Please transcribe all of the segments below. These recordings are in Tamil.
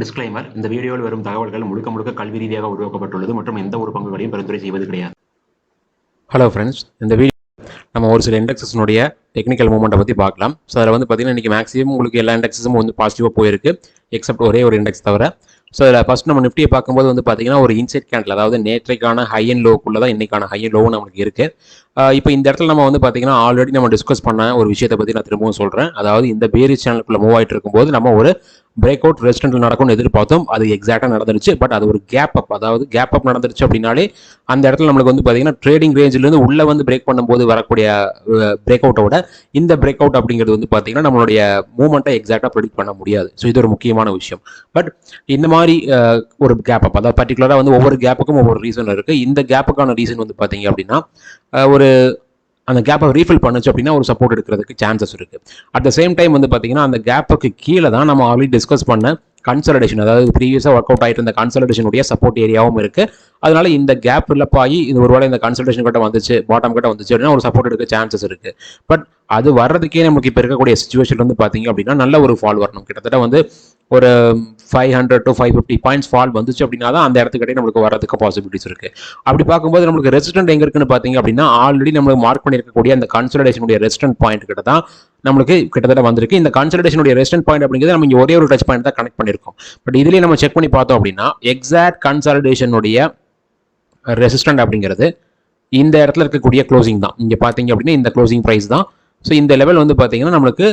டிஸ்க்ளைமர்: இந்த வீடியோவில் வரும் தகவல்கள் முழுக்க முழுக்க கல்வி ரீதியாக உருவாக்கப்பட்டுள்ளது மற்றும் எந்த ஒரு பங்குகளையும் பரிந்துரை செய்வது கிடையாது. ஹலோ ஃப்ரெண்ட்ஸ், இந்த வீடியோ நம்ம ஒரு சில இண்டெக்ஸஸ்னுடைய டெக்னிக்கல் மூவ்மெண்ட்டை பற்றி பார்க்கலாம். ஸோ அதில் வந்து பார்த்தீங்கன்னா இன்றைக்கி மேக்ஸிமம் உங்களுக்கு எல்லா இண்டெக்ஸஸும் வந்து பாசிட்டிவாக போயிருக்கு, எக்ஸப்ட் ஒரே ஒரு இண்டெக்ஸ் தவிர. ஸோ அதில் ஃபஸ்ட் நம்ம நிஃப்டியை பார்க்கும்போது வந்து பார்த்தீங்கன்னா ஒரு இன்சைட் கேண்டில், அதாவது நேற்றைக்கான ஹை அண்ட் லோக்குள்ளே தான் இன்றைக்கான ஹை அண்ட் லோவும் நம்மளுக்கு இருக்குது. இப்போ இந்த இடத்துல நம்ம வந்து பார்த்தீங்கன்னா ஆல்ரெடி நம்ம டிஸ்கஸ் பண்ண ஒரு விஷயத்தை பற்றி நான் திரும்பவும் சொல்கிறேன். அதாவது இந்த பேரிஸ் சேனலுக்குள்ளே மூவ் ஆகிட்டு இருக்கும்போது நம்ம ஒரு பிரேக் அவுட் ரெசிஸ்டன்ட் நடக்கும்னு எதிர்பார்த்தோம். அது எக்ஸாக்டாக நடந்துருச்சு. பட் அது ஒரு கேப் அப், அதாவது கேப் அப் நடந்துருச்சு அப்படின்னாலே அந்த இடத்துல நம்மளுக்கு வந்து பார்த்தீங்கன்னா ட்ரேடிங் ரேஞ்சிலேருந்து உள்ளே வந்து பிரேக் பண்ணும்போது வரக்கூடிய பிரேக் அவுட்டோட இந்த பிரேக் அவுட் அப்படிங்கிறது வந்து பார்த்தீங்கன்னா நம்மளுடைய மூவ்மெண்ட்டை எக்ஸாக்டாக ப்ரெடிக்ட் பண்ண முடியாது. ஸோ இது ஒரு முக்கியமான விஷயம். பட் இந்த மாதிரி ஒரு கேப் அப், அதாவது பர்டிகுலராக வந்து ஒவ்வொரு கேப்புக்கும் ஒவ்வொரு ரீசன் இருக்குது. இந்த கேப்புக்கான ரீசன் வந்து பார்த்தீங்க அப்படின்னா ஒரு அந்த கேப்பை ரீஃபில் பண்ணுச்சு அப்படின்னா ஒரு சப்போர்ட் எடுக்கிறதுக்கு சான்சஸ் இருக்குது. அட் த சேம் டைம் வந்து பார்த்தீங்கன்னா அந்த கேப்புக்கு கீழே தான் நம்ம ஆல்ரெடி டிஸ்கஸ் பண்ண கன்சல்டேஷன், அதாவது ப்ரீவியஸாக ஒர்க் அவுட் ஆகிட்டு இருந்த கன்சல்டேஷனுடைய சப்போர்ட் ஏரியாவும் இருக்குது. அதனால இந்த கேப் ஃபில்லப் ஆகி இது ஒருவேளை இந்த கன்சல்டேஷன் கிட்ட வந்துச்சு, பாட்டம் கிட்ட வந்துச்சு அப்படின்னா ஒரு சப்போர்ட் எடுக்க சான்சஸ் இருக்குது. பட் அது வர்றதுக்கே நமக்கு இப்போ இருக்கக்கூடிய சுச்சுவேஷன் வந்து பார்த்தீங்க அப்படின்னா நல்ல ஒரு ஃபால் வரணும். கிட்டத்தட்ட வந்து ஒரு 500 to 550 பாயிண்ட்ஸ் ஃபால் வந்துச்சு அப்படின்னா தான் அந்த இடத்துக்கிட்டே நம்மளுக்கு வரதுக்கு பாசிபிலிட்டிஸ் இருக்குது. அப்படி பார்க்கும்போது நம்மளுக்கு ரெசிஸ்டன்ட் எங்கே இருக்குன்னு பார்த்தீங்க அப்படின்னா ஆல்ரெடி நம்மளுக்கு மார்க் பண்ணியிருக்கக்கூடிய அந்த கன்சல்டேஷனுடைய ரெசிஸ்டன்ட் பாயிண்ட் கிட்ட தான் நம்மளுக்கு கிட்டத்தட்ட வந்திருக்கு. இந்த கன்சல்டேஷனுடைய ரெசிஸ்டன்ட் பாயிண்ட் அப்படிங்கிறது நம்ம இங்கே ஒரே ஒரு டச் பாயிண்ட் தான் கனெக்ட் பண்ணியிருக்கோம். பட் இதுலேயே நம்ம செக் பண்ணி பார்த்தோம் அப்படின்னா எக்ஸாக்ட் கன்சல்டேஷனுடைய ரெசிஸ்டன்ட் அப்படிங்கிறது இந்த இடத்துல இருக்கக்கூடிய க்ளோசிங் தான். இங்கே பார்த்தீங்க அப்படின்னா இந்த க்ளோசிங் ப்ரைஸ் தான். ஸோ இந்த லெவல் வந்து பார்த்தீங்கன்னா நம்மளுக்கு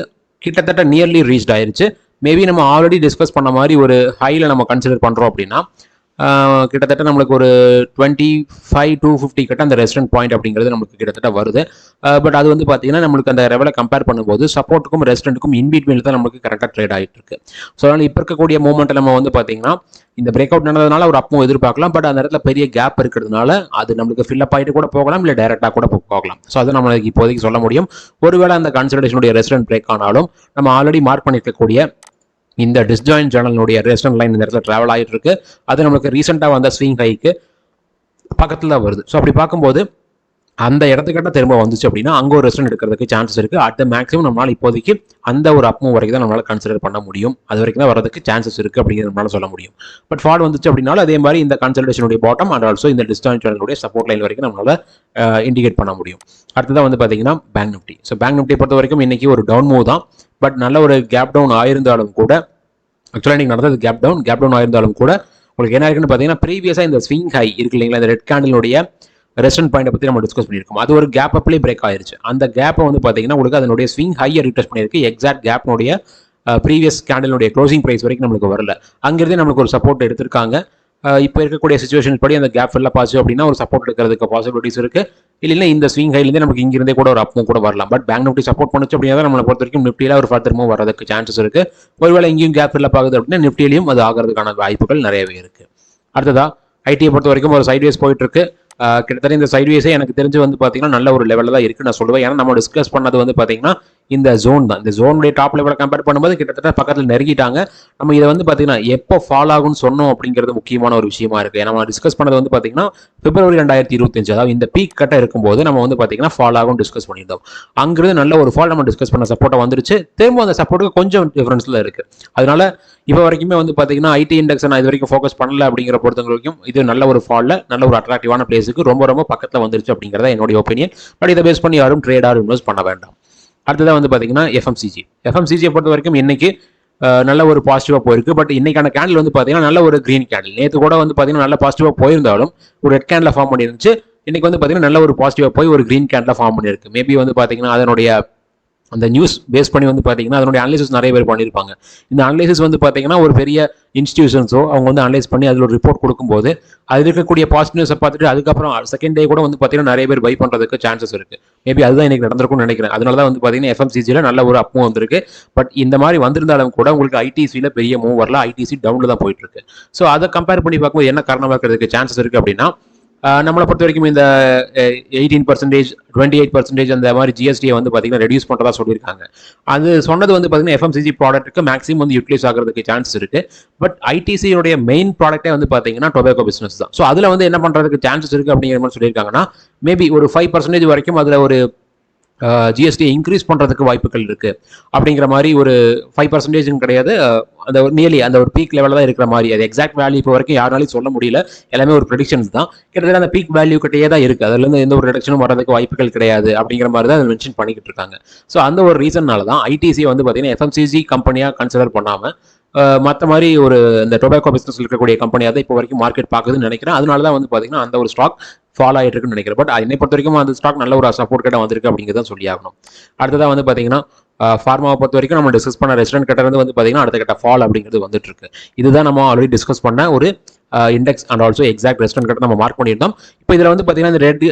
கிட்டத்தட்ட நியர்லி ரீச்ட் ஆயிருச்சு. மேபி நம்ம ஆல்ரெடி டிஸ்கஸ் பண்ண மாதிரி ஒரு ஹையில் நம்ம கன்சிடர் பண்ணுறோம் அப்படின்னா கிட்டத்தட்ட நம்மளுக்கு ஒரு 25 to 50 கிட்ட அந்த ரெசிஸ்டன்ட் பாயிண்ட் அப்படிங்கிறது நம்மளுக்கு கிட்டத்தட்ட வருது. பட் அது வந்து பார்த்தீங்கன்னா நம்மளுக்கு அந்த லெவலை கம்பேர் பண்ணும்போது சப்போர்ட்டுக்கும் ரெசிஸ்டன்ட்டுக்கும் இன்பிட்வீனில் தான் நம்மளுக்கு கரெக்டாக ட்ரேட் ஆகிட்டு இருக்கு. ஸோ அதனால் இப்போ இருக்கக்கூடிய மூவ்மெண்ட்டில் நம்ம வந்து பார்த்தீங்கன்னா இந்த பிரேக் அவுட் நடந்ததுனால ஒரு அப்பும் எதிர்பார்க்கலாம். பட் அந்த இடத்துல பெரிய கேப் இருக்கிறதுனால அது நம்மளுக்கு ஃபில்லப் ஆகிட்டு கூட போகலாம், இல்லை டைரெக்டாக கூட போகலாம். ஸோ அதை நம்மளுக்கு இப்போதைக்கு சொல்ல முடியும். ஒருவேளை அந்த கன்சல்டேஷனுடைய ரெசிஸ்டன்ட் பிரேக் ஆனாலும் நம்ம ஆல்ரெடி மார்க் பண்ணியிருக்கக்கூடிய இந்த டிஸ்ஜாயின்ட் சேனலுடைய ரெசிஸ்டன்ட் லைன் இந்த இடத்துல டிராவல் ஆகிட்டு இருக்கு. அது நம்மளுக்கு ரீசெண்டாக வந்த ஸ்விங் ஹைக்கு பக்கத்தில் தான் வருது. ஸோ அப்படி பார்க்கும்போது அந்த இடத்துக்கிட்ட திரும்ப வந்துச்சு அப்படின்னா அங்கே ஒரு ரெசிஸ்டன்ட் எடுக்கிறதுக்கு சான்சஸ் இருக்குது. அட் மேக்ஸிமம் நம்மளால் இப்போதைக்கு அந்த ஒரு அப்மூவ் வரைக்கும் தான் நம்மளால் கன்சிடர் பண்ண முடியும். அது வரைக்கும் தான் வரதுக்கு சான்சஸ் இருக்குது அப்படிங்கிறது நம்மளால சொல்ல முடியும். பட் ஃபால் வந்துச்சு அப்படின்னாலும் அதே மாதிரி இந்த கன்சல்டேஷனுடைய பாட்டம் அண்ட் ஆல்சோ இந்த டிஸ்ஜாயின்ட் சேனலுடைய சப்போர்ட் லைன் வரைக்கும் நம்மளால இண்டிகேட் பண்ண முடியும். அடுத்ததான் வந்து பார்த்தீங்கன்னா bank Nifty. So bank Nifty பொறுத்த வரைக்கும் இன்னைக்கு ஒரு டவுன் மூவ் தான். பட் நல்ல ஒரு கேப் டவுன் ஆயிருந்தாலும் கூட, ஆக்சுவலாக நீங்கள் நடந்தது கேப் டவுன் ஆயிருந்தாலும் கூட உங்களுக்கு என்ன இருக்குன்னு பார்த்தீங்கன்னா ப்ரீவியஸாக இந்த ஸ்விங் ஹை இருக்கு இல்லைங்களா, இந்த ரெட் கேண்டிலுடைய ரெசிஸ்டன்ட் பாயிண்ட் பற்றி நம்ம டிஸ்கஸ் பண்ணியிருக்கோம். அது ஒரு கேப் அப்லேயே பிரேக் ஆயிருச்சு. அந்த கேப்பை வந்து பார்த்தீங்கன்னா உங்களுக்கு அதனுடைய ஸ்விங் ஹையை ரீடெஸ்ட் பண்ணியிருக்கு. எக்ஸாக்ட் கேப்னுடைய ப்ரீவியஸ் கேண்டிலுடைய க்ளோசிங் ப்ரைஸ் வரைக்கும் நம்மளுக்கு வரல. அங்கிருந்தே நம்மளுக்கு ஒரு சப்போர்ட் எடுத்திருக்காங்க. இப்போ இருக்கக்கூடிய சிச்சுவேஷன் படி அந்த கேப் ஃபில்லப் ஆச்சு அப்படின்னா ஒரு சப்போர்ட் எடுக்கிறதுக்கு பாசிபிலிட்டிஸ் இருக்குது. இல்லைன்னா இந்த ஸ்விங் ஹைலேருந்து நமக்கு இங்கிருந்தே கூட ஒரு அப்பும் கூட வரலாம். பட் பேங்க் நிஃப்டி சப்போர்ட் பண்ணுச்சு அப்படின்னா நம்மளை பொறுத்த வரைக்கும் நிஃப்டியில் ஒரு ஃபர்தர் மூவ் வரதுக்கு சான்சஸ் இருக்குது. ஒருவேளை இங்கேயும் கேப் ஃபில்லப் ஆகுது அப்படின்னா நிஃப்டியிலையும் அது ஆகிறதுக்கான வாய்ப்புகள் நிறையவே இருக்குது. அடுத்ததா ஐடியை பொறுத்த வரைக்கும் ஒரு சைட்வேஸ் போயிட்டு இருக்கு. கிட்டத்தட்ட இந்த சைட்வேஸே எனக்கு தெரிஞ்சு வந்து பார்த்தீங்கன்னா நல்ல ஒரு லெவலில் தான் இருக்குது நான் சொல்லுவேன். ஏன்னா நம்ம டிஸ்கஸ் பண்ணது வந்து பார்த்தீங்கன்னா இந்த ஜோன் தான். இந்த ஜோனுடைய டாப் லெவலை கம்பேர் பண்ணும்போது கிட்டத்தட்ட பக்கத்தில் நெருங்கிட்டாங்க. நம்ம இதை வந்து பார்த்தீங்கன்னா எப்போ ஃபால் ஆகும்னு சொன்னோம் அப்படிங்கிறது முக்கியமான ஒரு விஷயமா இருக்குது. நம்ம டிஸ்கஸ் பண்ணது வந்து பார்த்தீங்கன்னா பிப்ரவரி 2025, அதாவது இந்த பீக் கட்ட இருக்கும்போது நம்ம வந்து பார்த்தீங்கன்னா ஃபால் ஆகும் டிஸ்கஸ் பண்ணியிருந்தோம். அங்கிருந்து நல்ல ஒரு ஃபால் நம்ம டிஸ்கஸ் பண்ண சப்போர்ட்டை வந்துருச்சு. திரும்ப அந்த சப்போர்ட்டுக்கு கொஞ்சம் டிஃபரன்ஸில் இருக்குது. அதனால இப்போ வரைக்குமே வந்து பார்த்தீங்கன்னா ஐடி இண்டெக்ஸ் நான் இது வரைக்கும் ஃபோக்கஸ் பண்ணல அப்படிங்கிற பொறுத்த வரைக்கும் இது நல்ல ஒரு ஃபாலில் நல்ல ஒரு அட்ராக்டிவான பிளேஸுக்கு ரொம்ப ரொம்ப பக்கத்தில் வந்துருச்சு அப்படிங்கிறத என்னுடைய ஒப்பீனியன். பட் இதை பேஸ் பண்ணி யாரும் ட்ரேட் ஆர் இன்வெஸ்ட் பண்ண வேண்டாம். அடுத்ததான் வந்து பார்த்தீங்கன்னா எஃப்எம்சிஜியை பொறுத்த வரைக்கும் இன்னைக்கு நல்ல ஒரு பாசிட்டிவாக போயிருக்கு. பட் இன்னைக்கான கேண்டில் வந்து பார்த்தீங்கன்னா நல்ல ஒரு கிரீன் கேண்டில். நேற்று கூட வந்து பார்த்தீங்கன்னா நல்ல பாசிட்டிவாக போயிருந்தாலும் ஒரு ரெட் கேண்டில் ஃபார்ம் பண்ணிருந்துச்சு. இன்னைக்கு வந்து பார்த்தீங்கன்னா நல்ல ஒரு பாசிட்டிவாக போய் ஒரு கிரீன் கேண்டில் ஃபார்ம் பண்ணியிருக்கு. மேபி வந்து பார்த்தீங்கன்னா அதனுடைய அந்த நியூஸ் பேஸ் பண்ணி வந்து பார்த்தீங்கன்னா அதனுடைய அனலைசிஸ் நிறைய பேர் பண்ணியிருப்பாங்க. இந்த அனலைசிஸ் வந்து பார்த்தீங்கன்னா ஒரு பெரிய இன்ஸ்டிடியூஷன்ஸோ அவங்க வந்து அனலைஸ் பண்ணி அதில் ஒரு ரிப்போர்ட் கொடுக்கும்போது அதில் இருக்கக்கூடிய பாசிட்டிவ்ஸை பார்த்துட்டு அதுக்கப்புறம் செகண்ட் டே கூட வந்து பார்த்தீங்கன்னா நிறைய பேர் பை பண்ணுறதுக்கு சான்சஸ் இருக்குது. மேபி அதுதான் எனக்கு நடந்திருக்கும்னு நினைக்கிறேன். அதனால தான் வந்து பார்த்தீங்கன்னா எஃப்எம்சிஜியில் நல்ல ஒரு அப் மூவ் வந்திருக்கு. பட் இந்த மாதிரி வந்திருந்தாலும் கூட உங்களுக்கு ஐடிசியில் பெரிய மூவ் வரல. ஐடிசி டவுனில் தான் போயிட்டு இருக்கு. ஸோ அதை கம்பேர் பண்ணி பார்க்கும்போது என்ன காரணமாக இருக்கிறதுக்கு சான்சஸ் இருக்குது அப்படின்னா நம்மளை பொறுத்த வரைக்கும் இந்த 18%, 28% அந்த மாதிரி ஜிஎஸ்டியை வந்து பார்த்தீங்கன்னா ரெடியூஸ் பண்ணுறதா சொல்லியிருக்காங்க. அது சொன்னது வந்து பார்த்தீங்கன்னா எஃப்எம்சிஜி ப்ராடக்ட்டுக்கு மேக்ஸிமம் வந்து யூட்டிலைஸ் ஆகிறதுக்கு சான்சஸ் இருக்குது. பட் ஐடிசியோடைய மெயின் ப்ராடக்டே வந்து பார்த்தீங்கன்னா டொபாக்கோ பிஸ்னஸ் தான். ஸோ அதில் வந்து என்ன பண்ணுறதுக்கு சான்சஸ் இருக்குது அப்படிங்கிற மாதிரி சொல்லியிருக்காங்கன்னா மேபி ஒரு 5% வரைக்கும் அதில் ஒரு ஜிஎஸ்டி இன்க்ரீஸ் பண்ணுறதுக்கு வாய்ப்புகள் இருக்குது அப்படிங்கிற மாதிரி ஒரு 5% கிடையாது, அந்த ஒரு நியர்லி அந்த ஒரு பீக் லெவலில் தான் இருக்கிற மாதிரி. அது எக்ஸாக்ட் வேல்யூ இப்போ வரைக்கும் யாராலையும் சொல்ல முடியல, எல்லாமே ஒரு ப்ரெடிக்ஷன்ஸ் தான். கிட்டத்தட்ட அந்த பீக் வேல்யூ கிட்டே தான் இருக்குது, அதுலேருந்து எந்த ஒரு ரிடக்ஷனும் வரதுக்கு வாய்ப்புகள் கிடையாது அப்படிங்கிற மாதிரி தான் அதை மென்ஷன் பண்ணிக்கிட்டு இருக்காங்க. ஸோ அந்த ஒரு ரீசன்னால தான் ஐடிசி வந்து பார்த்தீங்கன்னா எஃப்எம்சிஜி கம்பெனியாக கன்சிடர் பண்ணாமல் மற்ற மாதிரி ஒரு இந்த டொபாக்கோ பிஸ்னஸ் இருக்கக்கூடிய கம்பெனியாக தான் இப்போ வரைக்கும் மார்க்கெட் பார்க்குதுன்னு நினைக்கிறேன். அதனால தான் வந்து பார்த்தீங்கன்னா அந்த ஒரு ஸ்டாக் ஃபாலோ ஆகிட்டு இருக்குன்னு நினைக்கிறேன். பட் என்னை பொறுத்த வரைக்கும் அந்த ஸ்டாக் நல்ல ஒரு சப்போர்ட் கிட்ட வந்திருக்கு அப்படிங்கிறத சொல்லி ஆகணும். அடுத்ததாக வந்து பார்த்தீங்கன்னா ஃபார்மாவை பொறுத்த வரைக்கும் நம்ம டிஸ்கஸ் பண்ண ரெஸ்டாரண்ட் கிட்ட இருந்து வந்து பார்த்தீங்கன்னா அடுத்த கட்ட ஃபால் அப்படிங்கிறது வந்துட்டு இருக்கு. இதுதான் நம்ம ஆல்ரெடி டிஸ்கஸ் பண்ண ஒரு index and also exact restaurant கிட்ட நம்ம மார்க் பண்ணியிருந்தோம். இப்போ இதில் வந்து பார்த்தீங்கன்னா இந்த ரெட்,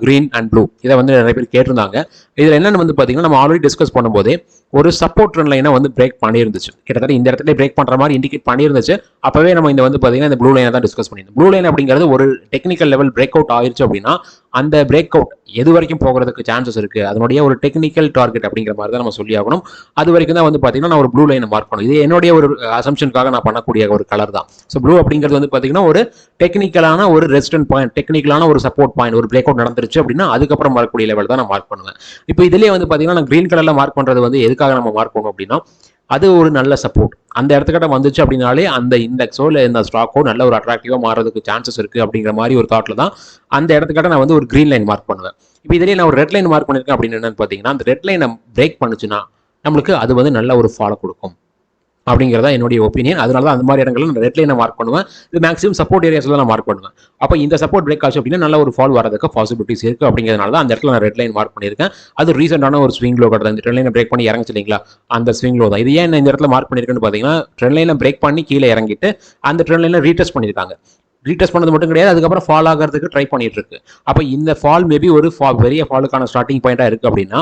கிரீன் அண்ட் ப்ளூ இதை வந்து நிறைய பேர் கேட்டிருந்தாங்க. இதில் என்னென்னு வந்து பார்த்தீங்கன்னா நம்ம ஆல்ரெடி டிஸ்கஸ் பண்ணும்போதே ஒரு சப்போர்ட் ட்ரெண்ட் லைனை வந்து பிரேக் பண்ணியிருந்துச்சு. கிட்டத்தட்ட இந்த இடத்துல பிரேக் பண்ணுற மாதிரி இண்டிகேட் பண்ணியிருந்துச்சு. அப்பவே நம்ம இந்த வந்து பார்த்தீங்கன்னா இந்த ப்ளூ லைனை தான் டிஸ்கஸ் பண்ணியிருந்தோம். ப்ளூ லைன் அப்படிங்கிறது ஒரு டெக்னிக்கல் லெவல் பிரேக் அவுட் ஆயிடுச்சு அப்படின்னா அந்த பிரேக் அவுட் எது வரைக்கும் போகிறதுக்கு சான்சஸ் இருக்குது, அதனுடைய ஒரு டெக்னிக்கல் டார்கெட் அப்படிங்கிற மாதிரி தான் நம்ம சொல்லி ஆகணும். அது வரைக்கும் தான் வந்து பார்த்தீங்கன்னா நான் ஒரு ப்ளூ லைனை மார்க் பண்ணும். இது என்னுடைய ஒரு அசம்ஷனுக்காக நான் பண்ணக்கூடிய ஒரு கலர் தான். ஸோ ப்ளூ அப்படிங்கிறது வந்து பார்த்தீங்கன்னா ஒரு டெக்னிக்கலான ஒரு ரெசிஸ்டன்ட் பாயிண்ட், டெக்னிக்கலான ஒரு சப்போர்ட் பாயிண்ட், ஒரு பிரேக் அவுட் நடந்துருச்சு அப்படின்னா அதுக்கப்புறம் வரக்கூடிய லெவல் தான் நான் மார்க் பண்ணுவேன். இப்போ இதுலேயே வந்து பார்த்தீங்கன்னா நான் கிரீன் கலரில் மார்க் பண்ணுறது வந்து எதுக்காக நம்ம மார்க் பண்ணுவோம் அப்படின்னா அது ஒரு நல்ல சப்போர்ட். அந்த இடத்துக்கிட்ட வந்துச்சு அப்படின்னாலே அந்த இண்டெக்ஸோ இல்லை இந்த ஸ்டாக்கோ நல்ல ஒரு அட்ராக்டிவாக மாறதுக்கு சான்சஸ் இருக்குது அப்படிங்கிற மாதிரி ஒரு தாட்டில் தான் அந்த இடத்துக்கிட்ட நான் வந்து ஒரு கிரீன் லைன் மார்க் பண்ணுவேன். இப்போ இதுலேயே நான் ஒரு ரெட் லைன் மார்க் பண்ணியிருக்கேன் அப்படின்னு என்னன்னு பார்த்தீங்கன்னா அந்த ரெட் லைனை பிரேக் பண்ணுச்சுன்னா நம்மளுக்கு அது வந்து நல்ல ஒரு ஃபாலோ கொடுக்கும் அப்படிங்கிறதா என்னுடைய ஒப்பீனியன். அதனால தான் அந்த மாதிரி இடங்களில் நான் ரெட் லைனை மார்க் பண்ணுவேன். இது மேக்ஸிமம் சப்போர்ட் ஏரியாஸில் நான் மார்க் பண்ணுவேன். அப்போ இந்த சப்போர்ட் பிரேக் ஆச்சு அப்படின்னா நல்ல ஒரு ஃபால் வரதுக்கு பாசிபிலிட்டிஸ் இருக்குது அப்படிங்கிறதுனால தான் அந்த இடத்துல நான் ரெட் லைன் மார்க் பண்ணியிருக்கேன். அது ரீசெண்டான ஒரு ஸ்விங் லோ கிடையாது, இந்த ட்ரெண்ட் லைனை பிரேக் பண்ணி இறங்கிச்சு இல்லைங்களா, அந்த ஸ்விங் லோ தான். இது ஏன் இந்த இடத்துல மார்க் பண்ணியிருக்கேன்னு பார்த்தீங்கன்னா ட்ரெண்ட் லைனை பிரேக் பண்ணி கீழே இறங்கிட்டு அந்த ட்ரெண்ட் லைனை ரீடெஸ்ட் பண்ணியிருக்காங்க. ரீடெஸ்ட் பண்ணது மட்டும் கிடையாது, அதுக்கப்புறம் ஃபால் ஆகிறதுக்கு ட்ரை பண்ணிட்டு இருக்கு. அப்போ இந்த ஃபால் மேபி ஒரு பெரிய ஃபாலுக்கான ஸ்டார்டிங் பாயிண்டாக இருக்குது அப்படின்னா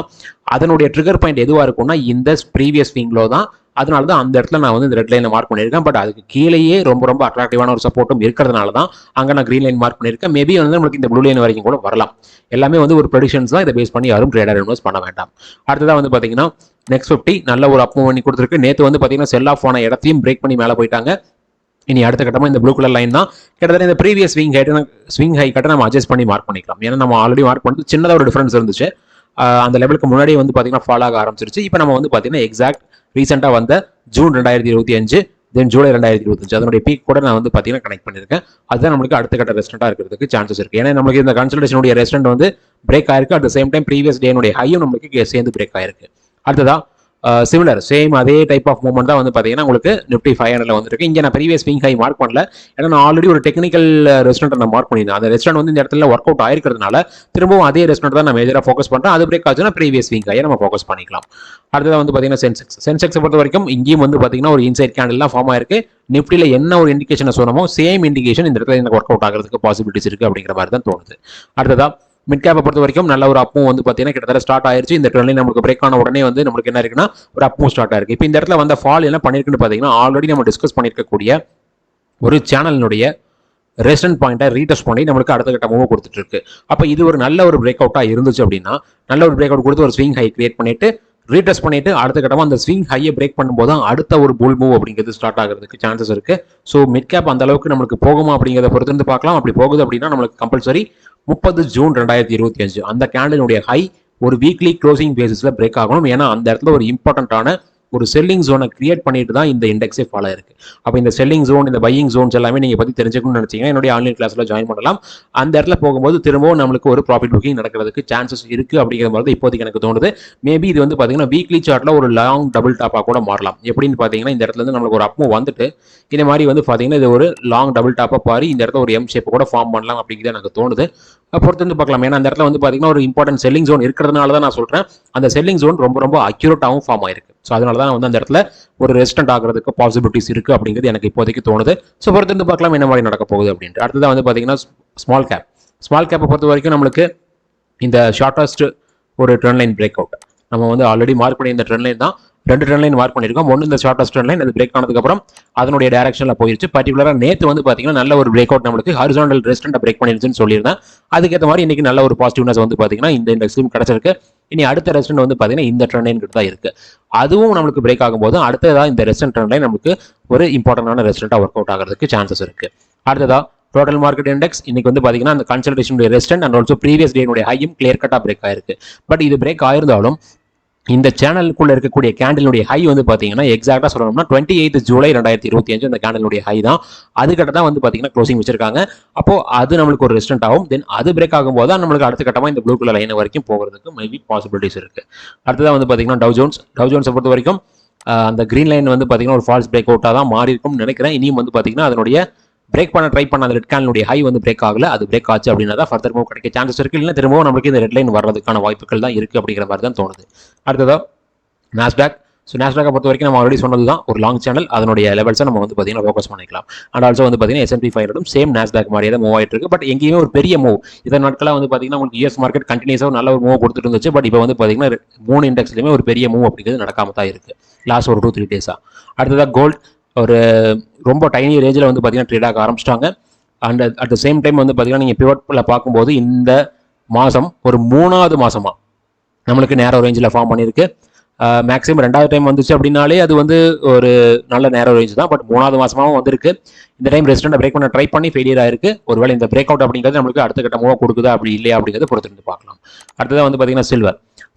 அதனுடைய ட்ரிகர் பாயிண்ட் எதுவாக இருக்கும்னா இந்த ப்ரீவியஸ் ஸ்விங் லோ தான். அதனால தான் அந்த இடத்துல நான் வந்து இந்த ரெட் லைனை மார்க் பண்ணியிருக்கேன். பட் அதுக்கு கீழேயே ரொம்ப அட்ராக்டிவான ஒரு சப்போர்ட்டும் இருக்கிறதுனால தான் அங்கே நான் கிரீன் லைன் மார்க் பண்ணியிருக்கேன். மேபி வந்து நம்மளுக்கு இந்த ப்ளூ லைன் வரைக்கும் கூட வரலாம். எல்லாமே வந்து ஒரு ப்ரெடிக்ஷன்ஸ் தான், இதை பேஸ் பண்ணி யாரும் ட்ரேடர் இன்வெஸ்ட் பண்ண வேண்டாம். அடுத்ததாக வந்து பார்த்தீங்கன்னா நெக்ஸ்ட் 50 நல்ல ஒரு அப் மூவ் பண்ணி கொடுத்துருக்கு. நேற்று வந்து பார்த்தீங்கன்னா செல் ஆஃப் ஆன இடத்தையும் பிரேக் பண்ணி மேலே போயிட்டாங்க. இனி அடுத்த கட்டமாக இந்த ப்ளூ கலர் லைன் தான் கிட்டத்தட்ட இந்த ப்ரீவியஸ் ஸ்விங் ஹை கட்ட நம்ம அட்ஜஸ்ட் பண்ணி மார்க் பண்ணிக்கலாம். ஏன்னா நம்ம ஆல்ரெடி மார்க் பண்ணிட்டு சின்னதாக ஒரு டிஃபரன்ஸ் இருந்துச்சு, அந்த லெவலுக்கு முன்னாடியே வந்து பார்த்தீங்கன்னா ஃபால் ஆக ஆரம்பிச்சிருச்சு. இப்போ நம்ம வந்து பார்த்தீங்கன்னா எக்ஸாக்ட் ரீசெண்டாக வந்த ஜூன் 2025 தென் ஜூலை 2025 அதனுடைய பீக் கூட நான் வந்து பார்த்தீங்கன்னா கனெக்ட் பண்ணியிருக்கேன். அதுதான் நம்மளுக்கு அடுத்த கட்ட ரெஸ்டண்டாக இருக்கிறதுக்கு சான்சஸ் இருக்குது. ஏன்னா நம்மளுக்கு இந்த கன்சல்டேஷனுடைய ரெஸ்டன்ட் வந்து பிரேக் ஆயிருக்கு. At the same time previous டேனுடைய ஹையும் நம்மளுக்கு சேர்ந்து பிரேக் ஆயிருக்கு. அடுத்ததான் சிமிலர் சேம் அதே டைப் ஆஃப் மூவ்மெண்ட் தான் வந்து பார்த்தீங்கன்னா உங்களுக்கு நிஃப்டி 500 வந்துருக்கு. இங்கே நான் ப்ரீவியஸ் ஸ்விங் ஹை மார்க் பண்ணல, ஏன்னா நான் ஆல்ரெடி ஒரு டெக்னிக்கல் ரெஸ்டாரண்ட் நான் மார்க் பண்ணியிருந்தேன். அந்த ரெஸ்டாரண்ட் வந்து இந்த இடத்துல ஒர்க் அவுட் ஆயிருக்கிறதுனால திரும்பவும் அதே ரெஸ்டாரண்ட் தான் நான் மேஜராக ஃபோக்கஸ் பண்ணுறேன். அது பிரேக் ஆச்சுன்னா ப்ரீவியஸ் ஸ்விங் ஹையை நம்ம ஃபோக்கஸ் பண்ணிக்கலாம். அடுத்தது வந்து பார்த்தீங்கன்னா சென்செக்ஸை பொறுத்த வரைக்கும் இங்கேயும் வந்து பார்த்தீங்கன்னா ஒரு இன்சைட் கேண்டில்லாம் ஃபார்ம் ஆயிருக்கு. நிஃப்டியில் என்ன ஒரு இண்டிகேஷனை சொன்னமோ சேம் இண்டிகேஷன் இந்த இடத்துல எனக்கு ஒர்க் அவுட் ஆகிறதுக்கு பாசிபிலிட்டிஸ் இருக்குது அப்படிங்கிற மாதிரி தான் தோணுது. அடுத்ததா மிட் கேப்பை பொறுத்த வரைக்கும் நல்ல ஒரு அப்பும் வந்து பார்த்தீங்கன்னா கிட்டத்தட்ட ஸ்டார்ட் ஆயிருச்சு. இந்த ட்ரெண்ட் லைன் நமக்கு பிரேக் ஆன உடனே வந்து நமக்கு என்ன இருக்குன்னா ஒரு அப்பும் ஸ்டார்ட் ஆயிருக்கு. இப்போ இந்த இடத்துல வந்த ஃபால் என்ன பண்ணிருக்குன்னு பார்த்தீங்கன்னா ஆல்ரெடி நம்ம டிஸ்கஸ் பண்ணியிருக்கக்கூடிய ஒரு சேனலினுடைய ரெசிஸ்டன்ட் பாயிண்ட்டை ரீடெஸ்ட் பண்ணி நம்மளுக்கு அடுத்த கட்ட மூவ் கொடுத்துட்டு இருக்கு. அப்போ இது ஒரு நல்ல ஒரு பிரேக் அவுட்டாக இருந்துச்சு அப்படின்னா நல்ல ஒரு பிரேக் அவுட் கொடுத்து ஒரு ஸ்விங் ஹை கிரியேட் பண்ணிட்டு ரீடெஸ்ட் பண்ணிட்டு அடுத்த கட்டமாக அந்த ஸ்விங் ஹையை பிரேக் பண்ணும்போது அடுத்த ஒரு புல் மூவ் அப்படிங்கிறது ஸ்டார்ட் ஆகிறதுக்கு சான்சஸ் இருக்கு. ஸோ மிட் கேப் அந்த அளவுக்கு நம்மளுக்கு போகுமா அப்படிங்கிறத பொறுத்து இருந்து பார்க்கலாம். அப்படி போகுது அப்படின்னா நம்மளுக்கு கம்பல்சரி 30 ஜூன் 2025 அந்த கேண்டிலுடைய ஹை ஒரு வீக்லி க்ளோசிங் பேசிஸ்ல பிரேக் ஆகணும். ஏன்னா அந்த இடத்துல ஒரு இம்பார்ட்டன்டான ஒரு செல்லிங் ஜோனை கிரியேட் பண்ணிட்டு தான் இந்த இண்டெக்ஸே ஃபாலோ இருக்கு. அப்போ இந்த செல்லிங் ஜோன் இந்த பையிங் ஜோன்ஸ் எல்லாமே நீங்கள் பற்றி தெரிஞ்சுக்கணும்னு நினைச்சீங்கன்னா என்னுடைய ஆன்லைன் கிளாஸ்ல ஜாயின் பண்ணலாம். அந்த இடத்துல போகும்போது திரும்பவும் நம்மளுக்கு ஒரு ப்ராஃபிட் புக்கிங் நடக்கிறதுக்கு சான்சஸ் இருக்கு அப்படிங்கிற மாதிரி இப்போதைக்கு எனக்கு தோணுது. மேபி இது வந்து பார்த்தீங்கன்னா வீக்லி சார்ட்ல ஒரு லாங் டபுள் டாப்பாக கூட மாறலாம். எப்படின்னு பார்த்தீங்கன்னா இந்த இடத்துல இருந்து நம்மளுக்கு ஒரு அப் மூவ் வந்துட்டு இந்த மாதிரி வந்து பார்த்தீங்கன்னா இது ஒரு லாங் டபுள் டாப்பாக பாரி இந்த இடத்துல ஒரு எம் ஷேப் கூட ஃபார்ம் பண்ணலாம் அப்படிங்கிறது எனக்கு தோணுது. பொறுத்து வந்து பார்க்கலாம். ஏன்னா அந்த இடத்துல வந்து பார்த்தீங்கன்னா ஒரு இம்பார்ட்டன்ட் செல்லிங் ஜோன் இருக்கிறதுனால தான் நான் சொல்றேன். அந்த செல்லிங் ஜோன் ரொம்ப அக்யூரேட்டாகவும் ஃபார்ம் ஆயிருக்கு. ஸோ அதனால தான் வந்து அந்த இடத்துல ஒரு ரெசிஸ்டன்ட் ஆகிறதுக்கு பாசிபிலிட்டிஸ் இருக்கு அப்படிங்கிறது எனக்கு இப்போதைக்கு தோணுது. ஸோ பொறுத்து வந்து பார்க்கலாம் என்ன மாதிரி நடக்க போகுது அப்படின்ட்டு. அடுத்ததான் வந்து பார்த்தீங்கன்னா ஸ்மால் கேப்பை பொறுத்த வரைக்கும் நம்மளுக்கு இந்த ஷார்டஸ்ட் ஒரு ட்ரெண்ட் லைன் பிரேக் அவுட் நம்ம வந்து ஆல்ரெடி மார்க் பண்ணி இந்த ட்ரெண்ட் லைன் தான் 2 ட்ரெண்ட் லைன் மார்க் பண்ணியிருக்கோம். ஒன்று இந்த ஷார்டஸ்ட் ட்ரெண்ட் லைன் அது பிரேக் ஆனதுக்கப்புறம் அதனுடைய டைரக்ஷனில் போயிருச்சு. பர்டிகுலராக நேற்று வந்து பார்த்தீங்கன்னா நல்ல ஒரு பிரேக் அவுட் நம்மளுக்கு ஹாரிசான்டல் ரெசிஸ்டன்ட்டை பிரேக் பண்ணிருச்சுன்னு சொல்லியிருந்தேன். அதுக்கேற்ற மாதிரி இன்னைக்கு நல்ல ஒரு பாசிட்டிவ்னஸ் வந்து பார்த்தீங்கன்னா இந்த இண்டெக்ஸும் கிடைச்சிருக்கு. இனி அடுத்த ரெசிஸ்டன்ட் வந்து பார்த்தீங்கன்னா இந்த ட்ரெண்ட் லைன் கிட்ட தான் இருக்கு. அதுவும் நம்மளுக்கு பிரேக் ஆகும்போது அடுத்ததான் இந்த ரெசிஸ்டன்ட் ட்ரெண்ட் லைன் நமக்கு ஒரு இம்பார்ட்டன்டான ரெசிஸ்டன்ட்டாக ஒர்க் அவுட் ஆகிறதுக்கு சான்சஸ் இருக்கு. அடுத்ததா டோட்டல் மார்க்கெட் இண்டெக்ஸ் இன்னைக்கு வந்து பாத்தீங்கன்னா அந்த கன்சல்டேஷனுடைய ரெஸ்டன்ட் அண்ட் ஆல்சோ ப்ரீவியஸ் டேனுடைய ஹையும் கிளியர் கட்டா பிரேக் ஆயிருக்கு. பட் இது பிரேக் ஆயிருந்தாலும் இந்த சேனலுக்குள்ள இருக்கக்கூடிய கேண்டலுடைய ஹை வந்து பாத்தீங்கன்னா எக்ஸாக்டா சொல்லணும்னா 28 ஜூலை 2025 அந்த கேண்டலுடைய ஹை தான். அதுக்கிட்ட தான் வந்து பாத்தீங்கன்னா க்ளோசிங் வச்சிருக்காங்க. அப்போ அது நம்மளுக்கு ஒரு ரெஸ்டன்ட் ஆகும். தென் அது பிரேக் ஆகும்போது தான் நம்மளுக்கு அடுத்த கட்டமா இந்த ப்ளூ கலர் லைன் வரைக்கும் போகிறதுக்கு மேபி பாசிபிலிட்டிஸ் இருக்கு. அடுத்ததான் வந்து பாத்தீங்கன்னா டவ் ஜோன்ஸை பொறுத்த வரைக்கும் அந்த கிரீன் லைன் வந்து பாத்தீங்கன்னா ஒரு ஃபால்ஸ் பிரேக் அவுட்டா தான் மாறி இருக்கும்னு நினைக்கிறேன். இனியும் வந்து பாத்தீங்கன்னா அதனுடைய பிரேக் பண்ண ட்ரை பண்ண அந்த ரெட் கேண்டலுடைய ஹை வந்து பிரேக் ஆகல, அது பிரேக் ஆச்சு அப்படின்னா தான் ஃபர்தர் மூவ் கிடைக்க சான்சஸ் இருக்கு. இல்லைன்னா திரும்பவும் நம்மளுக்கு இந்த ரெட் லைன் வர்றதுக்கான வாய்ப்புகள் தான் இருக்கு அப்படிங்கிற மாதிரி தான் தோணுது. அடுத்ததா நாஸ்டாக். ஸோ நாஸ்டாக்கை பொறுத்த வரைக்கும் நம்ம ஆல்ரெடி சொன்னது தான் ஒரு லாங் சேனல், அதனுடைய லெவல்ஸை நம்ம வந்து பார்த்தீங்கன்னா ஃபோக்கஸ் பண்ணிக்கலாம். அண்ட் ஆல்சோ வந்து பார்த்தீங்கன்னா S&P 500 சேம் நாஸ்டாக் மாதிரியே தான் மூவ் ஆகிட்டு இருக்கு. பட் எங்கேயுமே ஒரு பெரிய மூவ் இதன் நாட்களாக வந்து பார்த்தீங்கன்னா உங்களுக்கு யூஎஸ் மார்க்கெட் கண்டினியூஸாக நல்ல ஒரு மூவ் கொடுத்துட்டு இருந்துச்சு. பட் இப்போ வந்து பார்த்தீங்கன்னா 3 இண்டெக்ஸ்லையுமே ஒரு பெரிய மூவ் அப்படிங்கிறது நடக்காம தான் இருக்கு லாஸ்ட் ஒரு 2-3 டேஸாக. அடுத்ததாக கோல்ட் ஒரு ரொம்ப டைனி ரேஞ்சில் வந்து பார்த்தீங்கன்னா ட்ரேட் ஆக ஆரம்பிச்சிட்டாங்க. And at the same time வந்து பார்த்தீங்கன்னா நீங்கள் பிவட்ல பார்க்கும்போது இந்த மாதம் ஒரு 3வது மாசமா நம்மளுக்கு நேரோ ரேஞ்சில் ஃபார்ம் பண்ணியிருக்கு. மேக்ஸிமம் 2வது டைம் வந்துச்சு அப்படின்னாலே அது வந்து ஒரு நல்ல நேரோ ரேஞ்ச் தான். பட் 3வது மாசமாவும் வந்திருக்கு. இந்த டைம் ரெசிஸ்டன்ட் பிரேக் பண்ண ட்ரை பண்ணி ஃபெயிலியர் ஆயிருக்கு. ஒருவேளை இந்த பிரேக் அவுட் அப்படிங்கிறது நம்மளுக்கு அடுத்த கட்ட மூவ் கொடுக்குதா அப்படி இல்லையா அப்படிங்கிறத பொறுத்திருந்து பார்க்கலாம். அடுத்ததான் வந்து பார்த்தீங்கன்னா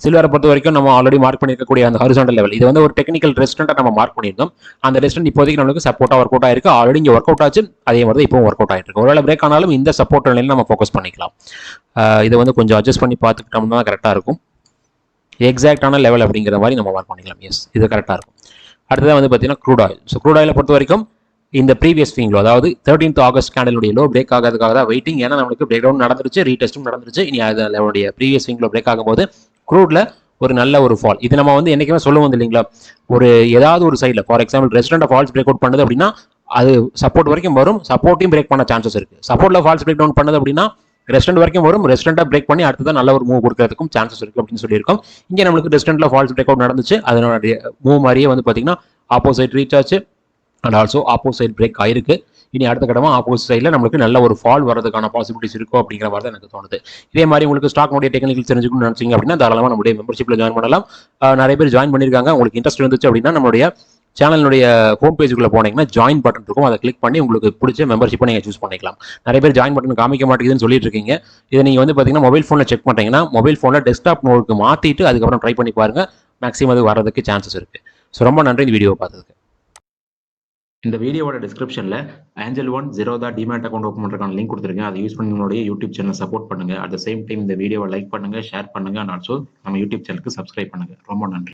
சில்வரை பொறுத்த வரைக்கும் நம்ம ஆல்ரெடி மார்க் பண்ணிருக்கக்கூடிய அந்த ஹாரிசான்டல் லெவல் இது வந்து ஒரு டெக்னிக்கல் ரெசிஸ்டன்ட்டை நம்ம மார்க் பண்ணியிருந்தோம். அந்த ரெசிஸ்டன்ட் இப்போதைக்கு நம்மளுக்கு சப்போர்ட்டா ஒர்க் அவுட் ஆயிருக்கு. ஆல்ரெடி இங்கே ஒர்க் அவுட் ஆச்சு, அதே மாதிரி இப்போ ஒர்க் அவுட் ஆயிருக்கு. ஒருவேளை பிரேக் ஆனாலும் இந்த சப்போர்ட் நிலையில நம்ம ஃபோக்கஸ் பண்ணிக்கலாம். இதை வந்து கொஞ்சம் அட்ஜஸ்ட் பண்ணி பார்த்துக்கிட்டோம்னா கரெக்டாக இருக்கும். எக்ஸாக்டான லெவல் அப்படிங்கிற மாதிரி நம்ம மார்க் பண்ணிக்கலாம். எஸ், இது கரெக்டாக இருக்கும். அடுத்ததான் வந்து பார்த்தீங்கன்னா க்ரூட் ஆயில். ஸோ க்ரூட் ஆயிலை பொறுத்த வரைக்கும் இந்த ப்ரீவியஸ் ஸ்விங் லோ, அதாவது 13th ஆகஸ்ட் கேண்டலுடைய லோ பிரேக் ஆகிறதுக்காக தான் வெயிட்டிங். ஏன்னா நம்மளுக்கு பிரேக் டவுன் நடந்துருச்சு, ரீடெஸ்ட்டும் நடந்துருச்சு. இனி அதனுடைய ப்ரீவியஸ் ஸ்விங் லோ பிரேக் ஆகும்போது க்ரூட்ல ஒரு நல்ல ஒரு ஃபால். இது நம்ம வந்து என்னைக்குமே சொல்லுவோம் இல்லைங்களா, ஒரு ஏதாவது ஒரு சைடில் for example resident falls break out பண்ணுது அப்படின்னா அது சப்போர்ட் வரைக்கும் வரும், சப்போர்ட்டையும் பிரேக் பண்ண சான்சஸ் இருக்கு. சப்போர்ட்ல ஃபால்ஸ் பிரேக் டவுன் பண்ணுது அப்படின்னா ரெஸ்டன்ட் வரைக்கும் வரும், ரெஸ்டன்ட்டை பிரேக் பண்ணி அடுத்ததான் நல்ல ஒரு மூவ் கொடுக்கறதுக்கும் சான்சஸ் இருக்கு அப்படின்னு சொல்லியிருக்கோம். இங்கே நம்மளுக்கு ரெஸ்டன்ட்ல ஃபால்ஸ் பிரேக் அவுட் நடந்துச்சு, அதனுடைய மூவ் மாதிரியே வந்து பார்த்தீங்கன்னா ஆப்போசைட் ரீச் ஆச்சு அண்ட் ஆல்சோ ஆப்போசைட் பிரேக் ஆயிருக்கு. இனி அடுத்த கடமா ஆப்போசிட் சைடில் நம்மளுக்கு நல்ல ஒரு ஃபால் வரதுக்கான பாசிபிலிட்டிஸ் இருக்கும் அப்படிங்கிற மாதிரி தான் எனக்கு தோணுது. இதே மாதிரி உங்களுக்கு ஸ்டாக் உடைய டெக்னிக்கல் தெரிஞ்சுக்கணும்னு நினைச்சீங்க அப்படின்னா தாராளமாக நம்மளுடைய மெம்பர்ஷிப்ல ஜாயின் பண்ணலாம். நிறைய பேர் ஜாயின் பண்ணியிருக்காங்க. உங்களுக்கு இன்ட்ரெஸ்ட் இருந்துச்சு அப்படின்னா நம்மளுடைய சேனலுடைய ஹோம் பேஜுக்குள்ள போனீங்கன்னா ஜாயின் பட்டன் இருக்கும், அதை கிளிக் பண்ணி உங்களுக்கு பிடிச்ச மெம்பர்ஷிப்பை நீங்கள் சூஸ் பண்ணிக்கலாம். நிறைய பேர் ஜாயின் பட்டன் காமிக்க மாட்டேங்குதுன்னு சொல்லிட்டு இருக்கீங்க. இதை நீங்கள் வந்து பார்த்தீங்கன்னா மொபைல் ஃபோனில் செக் பண்ணுறீங்கன்னா மொபைல் ஃபோனில் டெஸ்க்டாப் மோடுக்கு மாற்றிட்டு அதுக்கப்புறம் ட்ரை பண்ணி பாருங்க, மேக்ஸிமம் அது வரதுக்கு சான்சஸ் இருக்கு. ஸோ ரொம்ப நன்றி இந்த வீடியோ பார்த்ததுக்கு. இந்த வீடியோவோட டிஸ்கிரிப்ஷனில் angel one Zerodha demat account open பண்ணுறதுக்கான லிங்க் கொடுத்துருக்கேன். அதை யூஸ் பண்ணி உங்களுடைய யூடியூப் சேனல் சப்போர்ட் பண்ணுங்க. அட் த சேம் டைம் இந்த வீடியோவை லைக் பண்ணுங்க, ஷேர் பண்ணுங்க அண்ட் ஆல்சோ நம்ம யூடியூப் சேனலுக்கு சப்ஸ்கிரைப் பண்ணுங்க. ரொம்ப நன்றி.